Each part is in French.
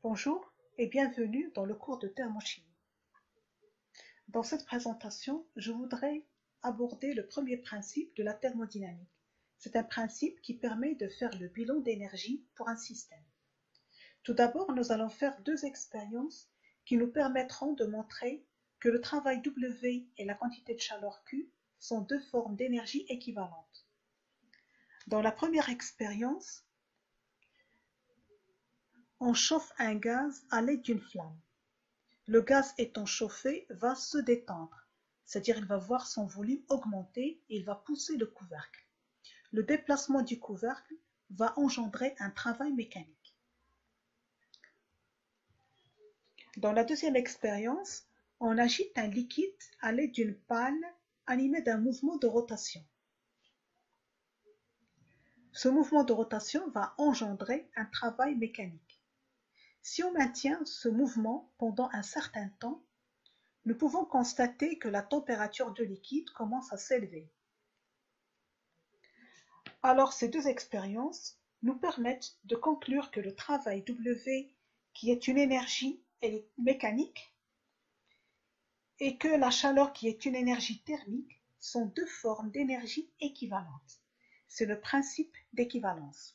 Bonjour et bienvenue dans le cours de thermochimie. Dans cette présentation, je voudrais aborder le premier principe de la thermodynamique. C'est un principe qui permet de faire le bilan d'énergie pour un système. Tout d'abord, nous allons faire deux expériences qui nous permettront de montrer que le travail W et la quantité de chaleur Q sont deux formes d'énergie équivalentes. Dans la première expérience, on chauffe un gaz à l'aide d'une flamme. Le gaz étant chauffé va se détendre, c'est-à-dire il va voir son volume augmenter et il va pousser le couvercle. Le déplacement du couvercle va engendrer un travail mécanique. Dans la deuxième expérience, on agite un liquide à l'aide d'une pale animée d'un mouvement de rotation. Ce mouvement de rotation va engendrer un travail mécanique. Si on maintient ce mouvement pendant un certain temps, nous pouvons constater que la température du liquide commence à s'élever. Alors ces deux expériences nous permettent de conclure que le travail W, qui est une énergie mécanique, et que la chaleur, qui est une énergie thermique, sont deux formes d'énergie équivalentes. C'est le principe d'équivalence.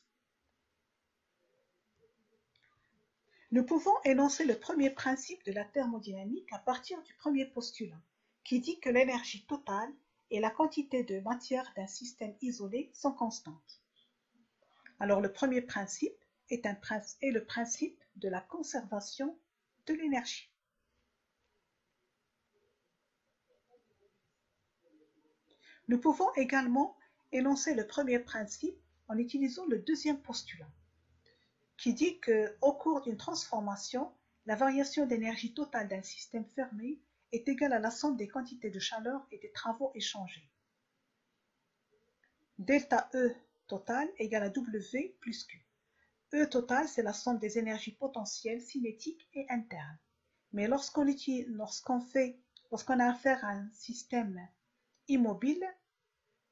Nous pouvons énoncer le premier principe de la thermodynamique à partir du premier postulat, qui dit que l'énergie totale et la quantité de matière d'un système isolé sont constantes. Alors le premier principe est le principe de la conservation de l'énergie. Nous pouvons également énoncer le premier principe en utilisant le deuxième postulat, qui dit qu'au cours d'une transformation, la variation d'énergie totale d'un système fermé est égale à la somme des quantités de chaleur et des travaux échangés. Delta E total égale à W plus Q. E total, c'est la somme des énergies potentielles, cinétiques et internes. Mais lorsqu'on a affaire à un système immobile,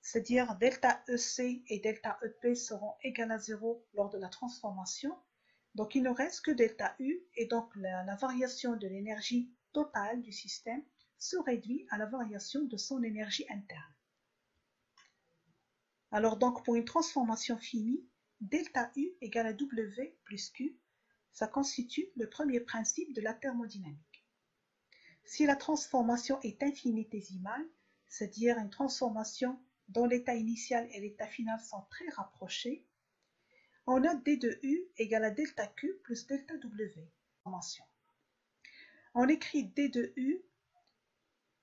c'est-à-dire delta EC et delta EP seront égales à 0 lors de la transformation, donc il ne reste que delta U et donc la variation de l'énergie totale du système se réduit à la variation de son énergie interne. Alors donc pour une transformation finie, delta U égale à W plus Q, ça constitue le premier principe de la thermodynamique. Si la transformation est infinitésimale, c'est-à-dire une transformation dont l'état initial et l'état final sont très rapprochés, on a D de U égale à delta Q plus delta W. On écrit D de U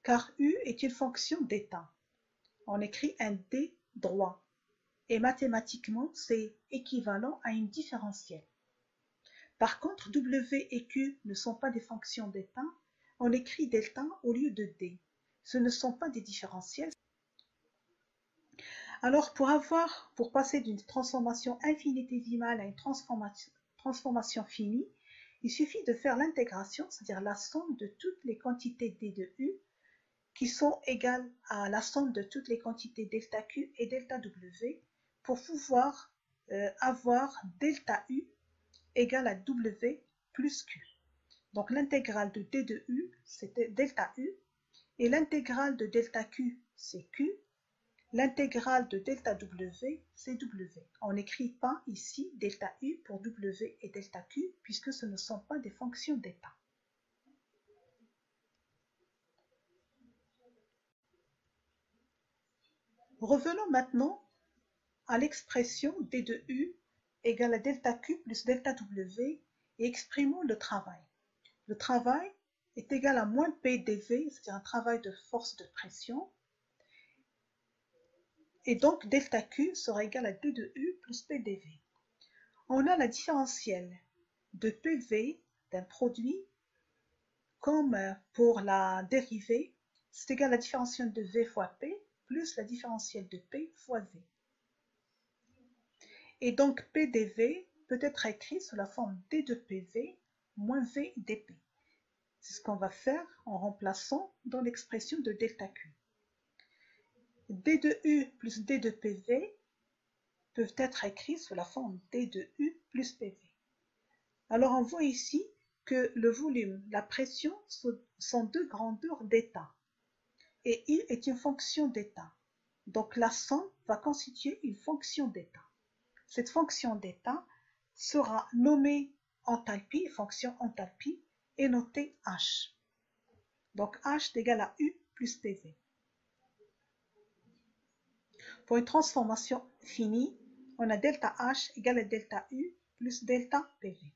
car U est une fonction d'état. On écrit un D droit et mathématiquement c'est équivalent à une différentielle. Par contre, W et Q ne sont pas des fonctions d'état, on écrit delta au lieu de D. Ce ne sont pas des différentiels. Alors pour passer d'une transformation infinitésimale à une transformation finie, il suffit de faire l'intégration, c'est-à-dire la somme de toutes les quantités D de U qui sont égales à la somme de toutes les quantités delta Q et delta W pour pouvoir avoir delta U égale à W plus Q. Donc l'intégrale de D de U, c'est delta U, et l'intégrale de delta Q, c'est Q, l'intégrale de delta W, c'est W. On n'écrit pas ici delta U pour W et delta Q, puisque ce ne sont pas des fonctions d'état. Revenons maintenant à l'expression D de U égale à delta Q plus delta W et exprimons le travail. Le travail est égal à moins PDV, c'est-à-dire un travail de force de pression, et donc delta Q sera égal à D de U plus PDV. On a la différentielle de PV d'un produit comme pour la dérivée, c'est égal à la différentielle de V fois P plus la différentielle de P fois V. Et donc PDV peut être écrit sous la forme D de PV moins V dP. C'est ce qu'on va faire en remplaçant dans l'expression de delta Q. D de U plus D de PV peuvent être écrits sous la forme D de U plus PV. Alors on voit ici que le volume, la pression sont deux grandeurs d'état et I est une fonction d'état. Donc la somme va constituer une fonction d'état. Cette fonction d'état sera nommée enthalpie, fonction enthalpie, et notée H. Donc H est égal à U plus PV. Pour une transformation finie, on a delta H égale à delta U plus delta PV.